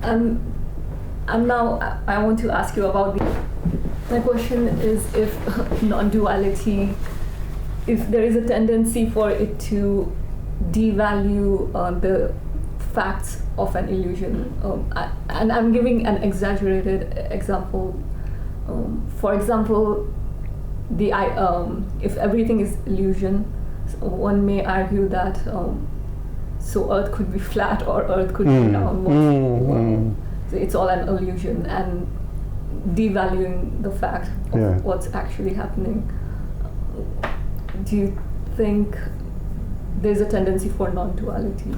And now I want to ask you about my question is if non-duality, if there is a tendency for it to devalue the facts of an illusion. And I'm giving an exaggerated example. For example, if everything is illusion, one may argue that so Earth could be flat or Earth could be round. So it's all an illusion, and devaluing the fact of what's actually happening. Do you think there's a tendency for non-duality?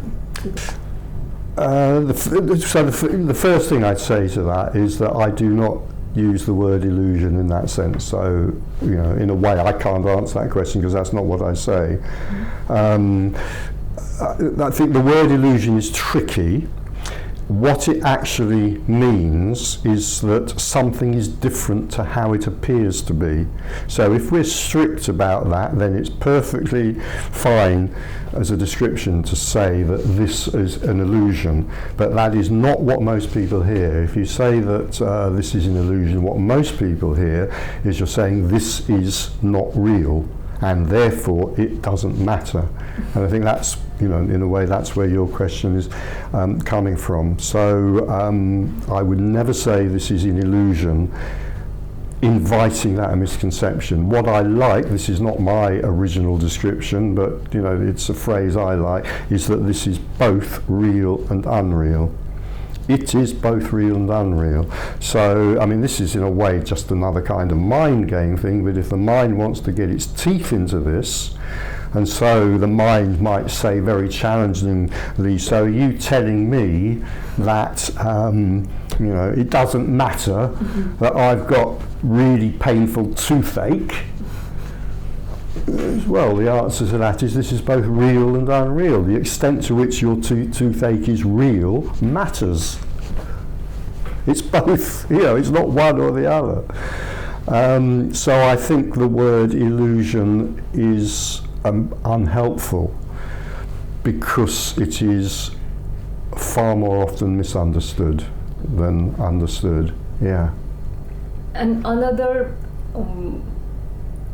The first thing I'd say to that is that I do not use the word illusion in that sense. So, in a way, I can't answer that question because that's not what I say. I think the word illusion is tricky. What it actually means is that something is different to how it appears to be. So if we're strict about that, then it's perfectly fine as a description to say that this is an illusion, but that is not what most people hear. If you say that this is an illusion, what most people hear is you're saying this is not real, and therefore it doesn't matter. And I think that's, in a way, that's where your question is coming from. So I would never say this is an illusion, inviting that misconception. What I like, this is not my original description, but it's a phrase I like, is that this is both real and unreal. It is both real and unreal. So, this is in a way just another kind of mind game thing, but if the mind wants to get its teeth into this, and so the mind might say very challengingly, so are you telling me that it doesn't matter that I've got really painful toothache? Well, the answer to that is this is both real and unreal. The extent to which your toothache is real matters. It's both, it's not one or the other. So I think the word illusion is unhelpful because it is far more often misunderstood than understood. Yeah. And another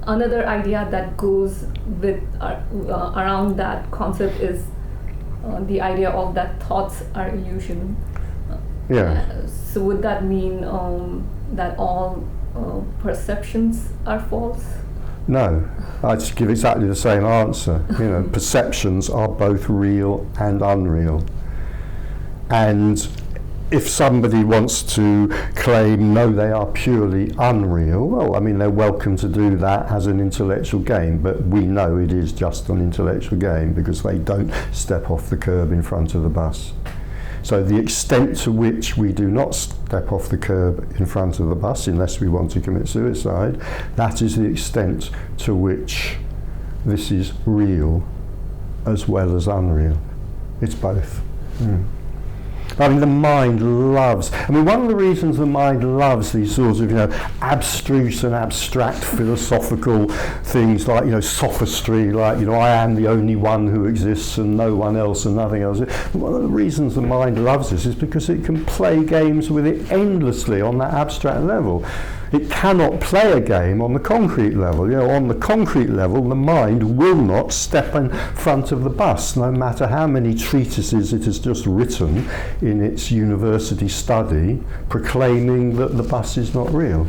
idea that goes with around that concept is the idea of that thoughts are illusion. So would that mean that all perceptions are false? No, I'd just give exactly the same answer. Perceptions are both real and unreal. And if somebody wants to claim, no, they are purely unreal, well, they're welcome to do that as an intellectual game, but we know it is just an intellectual game because they don't step off the curb in front of the bus. So the extent to which we do not step off the curb in front of the bus unless we want to commit suicide, that is the extent to which this is real as well as unreal. It's both. The mind loves, one of the reasons the mind loves these sorts of, abstruse and abstract philosophical things like, sophistry, like, I am the only one who exists and no one else and nothing else. One of the reasons the mind loves this is because it can play games with it endlessly on that abstract level. It cannot play a game on the concrete level. On the concrete level, the mind will not step in front of the bus, no matter how many treatises it has just written in its university study, proclaiming that the bus is not real.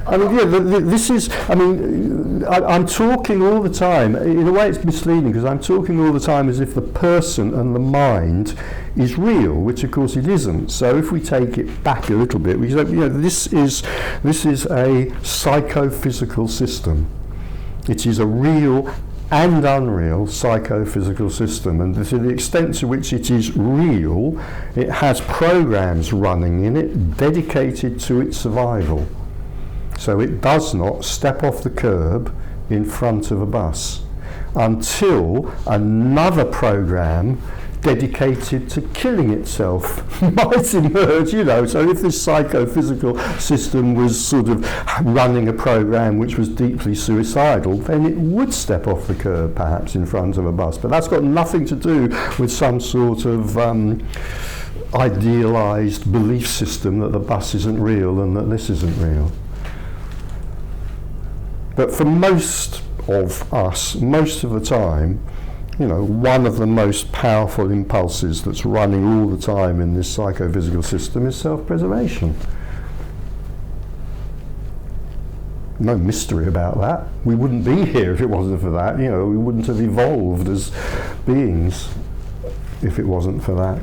This is, I'm talking all the time, in a way it's misleading because I'm talking all the time as if the person and the mind is real, which of course it isn't. So if we take it back a little bit, we say, this is a psychophysical system. It is a real and unreal psychophysical system, and to the extent to which it is real, it has programs running in it dedicated to its survival. So it does not step off the curb in front of a bus until another program dedicated to killing itself might emerge, you know. So if this psychophysical system was sort of running a program which was deeply suicidal, then it would step off the curb perhaps in front of a bus. But that's got nothing to do with some sort of idealized belief system that the bus isn't real and that this isn't real. But for most of us, most of the time, you know, one of the most powerful impulses that's running all the time in this psychophysical system is self-preservation. No mystery about that. We wouldn't be here if it wasn't for that. You know, we wouldn't have evolved as beings if it wasn't for that.